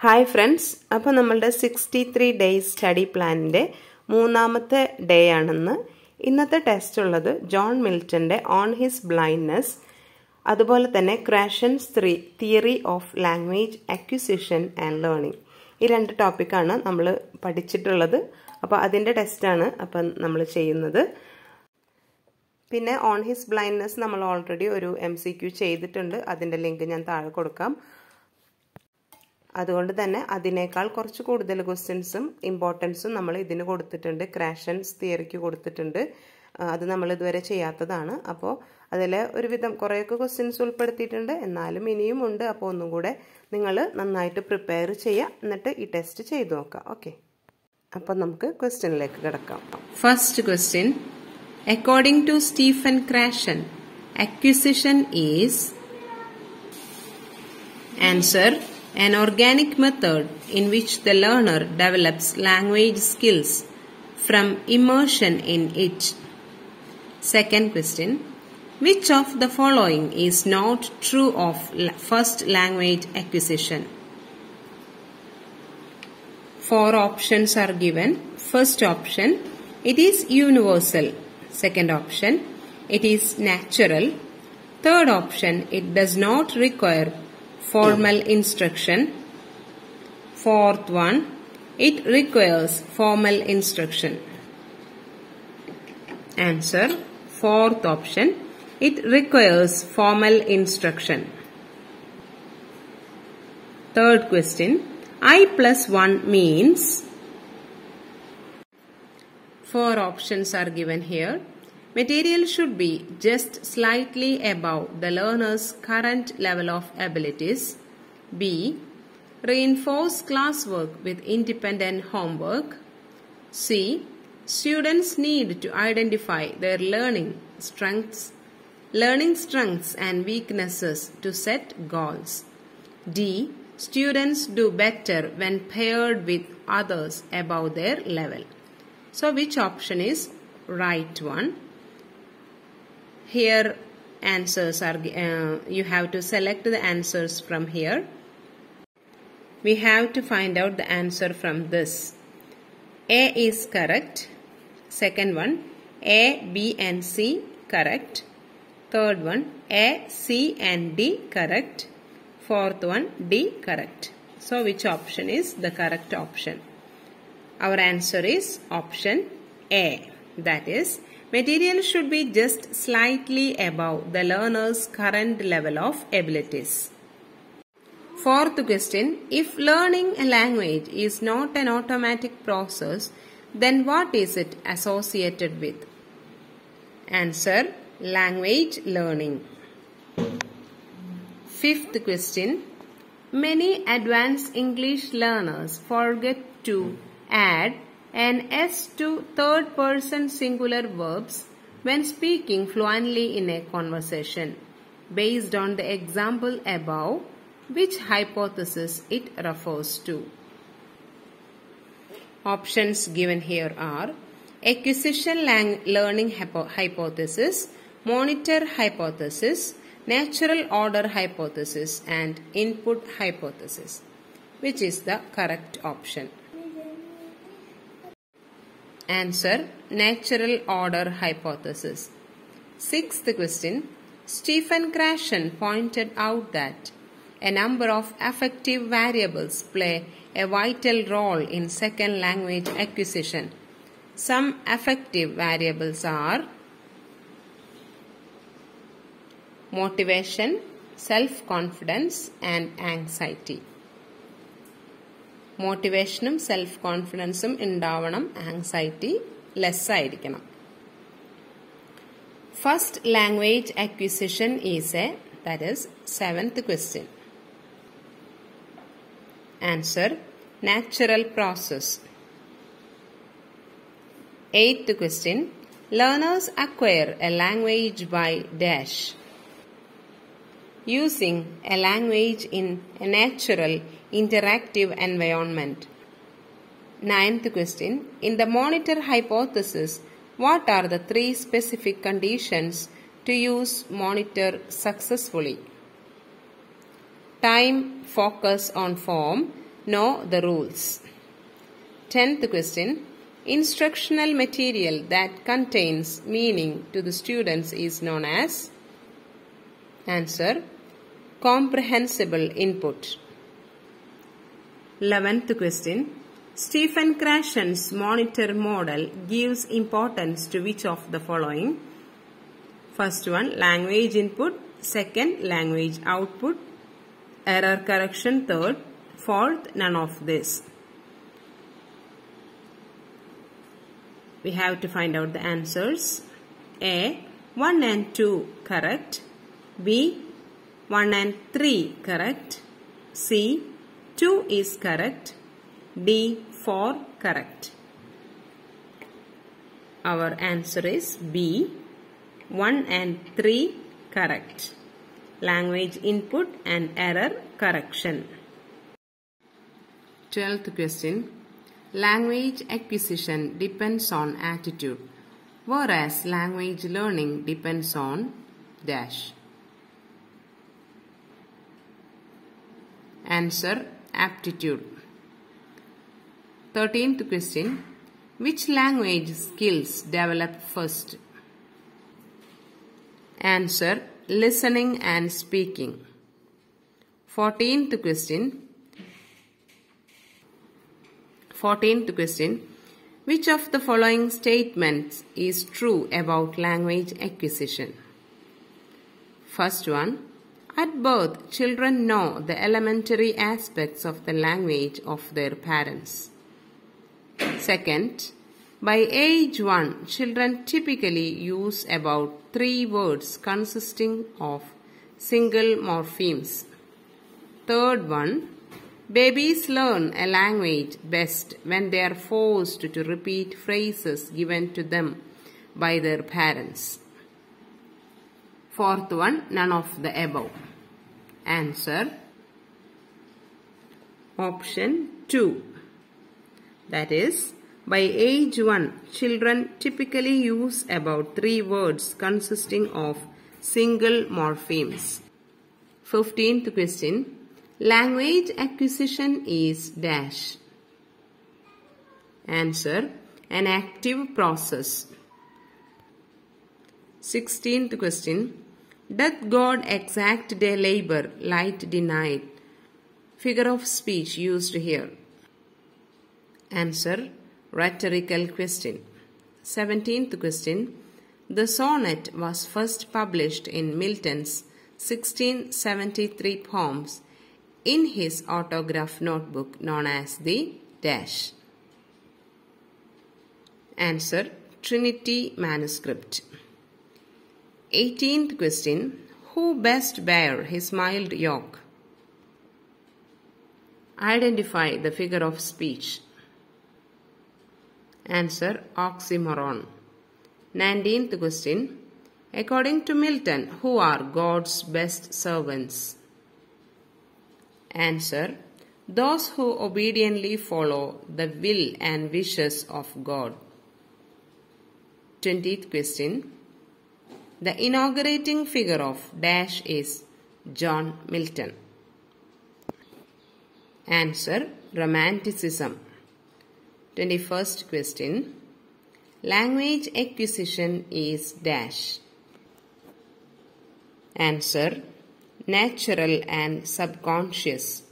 Hi friends, അപ്പോൾ നമ്മളുടെ 63 days study planന്റെ മൂന്നാമത്തെ ഡേ ആണെന്ന്. ഇന്നത്തെ ടെസ്റ്റ് ഉള്ളത് ജോൺ മിൽട്ടന്റെ On His Blindness, അതുപോലെ തന്നെ Krashen's Theory of Language Acquisition and Learning. ഈ രണ്ട് ടോപ്പിക്കാണ് നമ്മൾ പഠിച്ചിട്ടുള്ളത്. അപ്പോൾ അതിന്റെ ടെസ്റ്റ് ആണ് അപ്പോൾ നമ്മൾ ചെയ്യുന്നത്. പിന്നെ On His Blindness നമ്മൾ ഓൾറെഡി ഒരു MCQ ചെയ്തിട്ടുണ്ട്. അതിന്റെ ലിങ്ക് ഞാൻ താഴെ കൊടുക്കാം. അതുകൊണ്ട് തന്നെ അതിനേക്കാൾ കുറച്ച് കൂടുതൽ ക്വസ്റ്റ്യൻസും ഇമ്പോർട്ടൻസും നമ്മൾ ഇതിന് കൊടുത്തിട്ടുണ്ട്. Krashen's തിയറിക്ക് കൊടുത്തിട്ടുണ്ട്. അത് നമ്മൾ ഇതുവരെ ചെയ്യാത്തതാണ്. അപ്പോൾ അതിൽ ഒരുവിധം കുറേയൊക്കെ ക്വസ്റ്റ്യൻസ് ഉൾപ്പെടുത്തിയിട്ടുണ്ട്. എന്നാലും ഇനിയും ഉണ്ട്. അപ്പോൾ ഒന്നും കൂടെ നിങ്ങൾ നന്നായിട്ട് പ്രിപ്പയർ ചെയ്യുക. എന്നിട്ട് ഈ ടെസ്റ്റ് ചെയ്തു നോക്കാം. ഓക്കെ, അപ്പോൾ നമുക്ക് ക്വസ്റ്റ്യനിലേക്ക് കിടക്കാം. First question. According to Stephen Krashen, acquisition is answer. An organic method in which the learner develops language skills from immersion in it. Second question. Which of the following is not true of first language acquisition? 4 options are given. First option, it is universal. Second option, it is natural. Third option, it does not require formal instruction. Fourth one, it requires formal instruction. Answer. Fourth option, it requires formal instruction. Third question. I plus 1 means. 4 options are given here. Material should be just slightly above the learner's current level of abilities. B. Reinforce classwork with independent homework. C. Students need to identify their learning strengths and weaknesses to set goals. D. Students do better when paired with others above their level. So which option is right one? Here answers are, you have to select the answers from here. We have to find out the answer from this. A is correct. Second one, A, B and C correct. Third one, A, C and D correct. Fourth one, D correct. So which option is the correct option? Our answer is option A. That is, material should be just slightly above the learner's current level of abilities. Fourth question. If learning a language is not an automatic process, then what is it associated with? Answer. Language learning. Fifth question. Many advanced English learners forget to add an S to third person singular verbs when speaking fluently in a conversation. Based on the example above, which hypothesis it refers to? Options given here are acquisition learning hypothesis, monitor hypothesis, natural order hypothesis and input hypothesis. Which is the correct option? Answer. Natural order hypothesis. Sixth question. Stephen Krashen pointed out that a number of affective variables play a vital role in second language acquisition. Some affective variables are motivation, self-confidence and anxiety. മോട്ടിവേഷനും self കോൺഫിഡൻസും ഉണ്ടാവണം, anxiety less ആയിരിക്കണം. First language acquisition is that is 7th question. Answer. Natural process. 8th question. Learners acquire a language by dash. Using a language in a natural interactive environment. 9th question. In the monitor hypothesis, what are the 3 specific conditions to use monitor successfully? Time, focus on form, know the rules. 10th question. Instructional material that contains meaning to the students is known as? Answer. Comprehensible input. 11th question. Stephen Krashen's monitor model gives importance to which of the following? First one, language input. Second, language output. Error correction, third. Fourth, none of this. We have to find out the answers. A. 1 and 2 correct. B. 1 and 3 correct. C. 2 is correct. D. 4 correct. Our answer is B. 1 and 3 correct. Language input and error correction. 12th question. Language acquisition depends on attitude, whereas language learning depends on dash. Answer. Aptitude. 13th question. Which language skills develop first? Answer. Listening and speaking. 14th question. Which of the following statements is true about language acquisition? First one. At birth, children know the elementary aspects of the language of their parents. Second, by age 1, children typically use about 3 words consisting of single morphemes. Third one, babies learn a language best when they are forced to repeat phrases given to them by their parents. Fourth one, none of the above. Answer. Option 2. That is, by age 1, children typically use about 3 words consisting of single morphemes. 15th question. Language acquisition is dash. Answer. An active process. 16th question. Doth God exact day labor, light denied? Figure of speech used here. Answer. Rhetorical question. 17th question. The sonnet was first published in Milton's 1673 poems in his autograph notebook known as the dash. Answer. Trinity manuscript. 18th question. Who best bare his mild yoke? Identify the figure of speech. Answer. Oxymoron. 19th question. According to Milton, who are God's best servants? Answer. Those who obediently follow the will and wishes of God. 20th question. The inaugurating figure of dash is John Milton. Answer. Romanticism. 21st question. Language acquisition is dash. Answer. Natural and subconscious.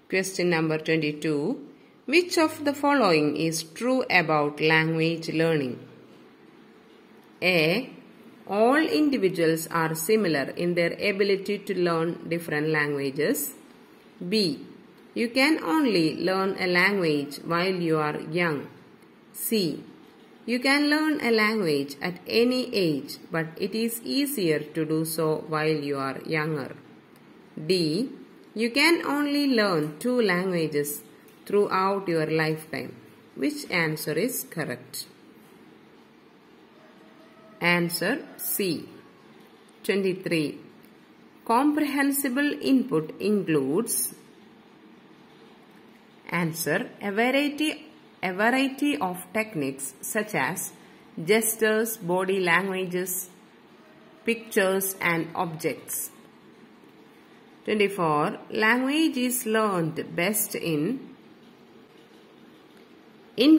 Question number 22. Which of the following is true about language learning? A. All individuals are similar in their ability to learn different languages. B. You can only learn a language while you are young. C. You can learn a language at any age, but it is easier to do so while you are younger. D. You can only learn 2 languages throughout your lifetime. Which answer is correct? Answer. C. 23. Comprehensible input includes. Answer. A variety of techniques such as gestures, body languages, pictures and objects. 24. Language is learned best in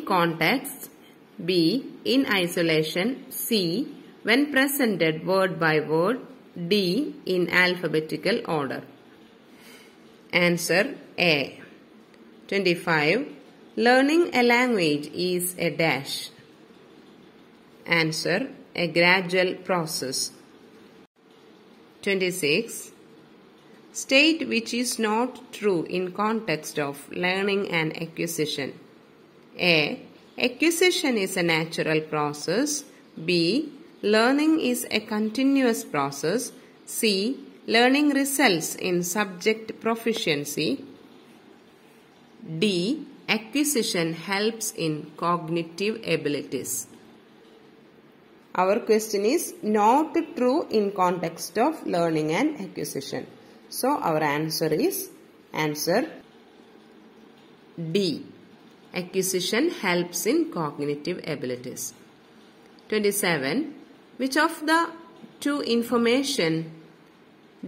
context, B. in isolation, C. when presented word by word, D. in alphabetical order. Answer A. 25. Learning a language is a dash. Answer a gradual process. 26. State which is not true in context of learning and acquisition. A. Acquisition is a natural process. B. Learning is a continuous process. C. Learning results in subject proficiency. D. Acquisition helps in cognitive abilities. Our question is not true in context of learning and acquisition. So our answer is answer D. Acquisition helps in cognitive abilities. 27. Which of the two information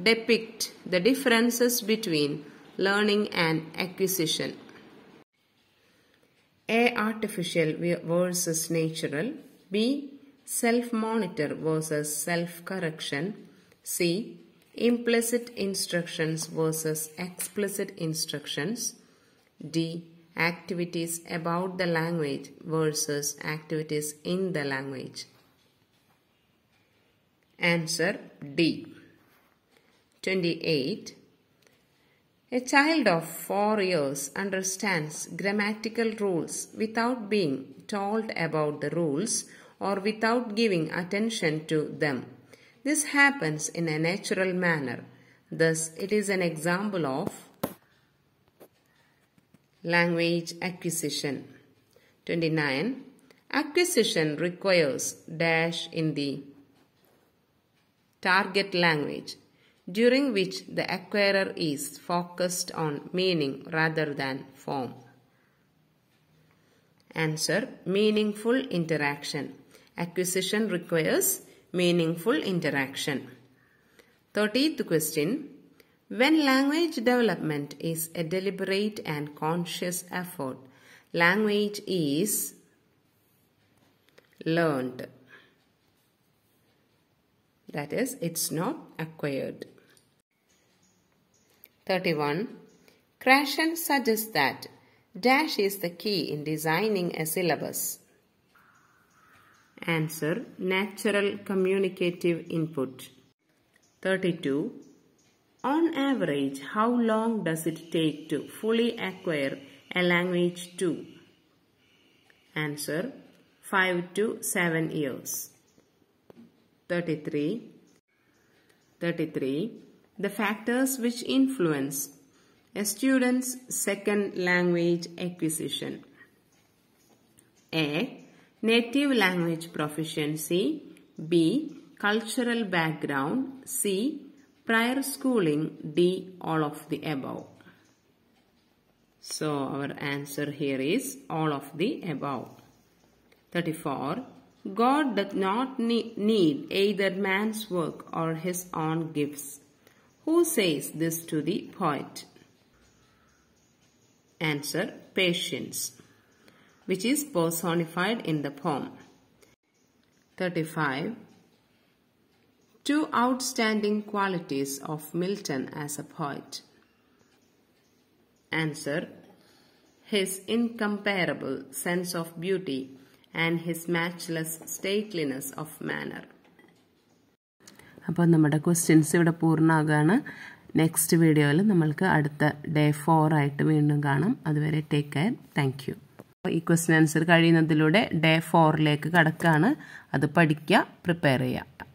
depict the differences between learning and acquisition? A. Artificial versus natural. B. Self-monitor versus self-correction. C. Implicit instructions versus explicit instructions. D. Activities about the language versus activities in the language. Answer D. 28. A child of 4 years understands grammatical rules without being told about the rules or without giving attention to them. This happens in a natural manner. Thus, it is an example of language acquisition. 29. Acquisition requires dash in the target language, during which the acquirer is focused on meaning rather than form. Answer: meaningful interaction. Acquisition requires meaningful interaction. 30th question. When language development is a deliberate and conscious effort, language is learned. That is, it's not acquired. 31. Krashen suggests that dash is the key in designing a syllabus. Answer: natural communicative input. 32. On average, how long does it take to fully acquire a language too? Answer: 5 to 7 years. 33. The factors which influence a student's second language acquisition. A. Native language proficiency. B. Cultural background. C. Prior schooling. D. All of the above. So our answer here is all of the above. 34. God does not need either man's work or his own gifts. Who says this to the poet? Answer: patience, which is personified in the poem. 35. Two outstanding qualities of Milton as a poet. Answer: his incomparable sense of beauty and his matchless stateliness of manner. അപ്പോൾ നമ്മുടെ questions ഇവിടെ പൂർണ്ണമാകാണ്. Next വീഡിയോയിൽ നമ്മൾക്ക് അടുത്ത day 4 ആയിട്ട് വീണ്ടും കാണാം. അതുവരെ ടേക്ക് കെയർ. Thank you. ഈ ക്വസ്റ്റ്യൻ ആൻസർ കഴിയുന്നതിലൂടെ ഡേ 4ലേക്ക് കടക്കുകയാണ്. അത് പഠിക്കുക, പ്രിപ്പയർ ചെയ്യുക.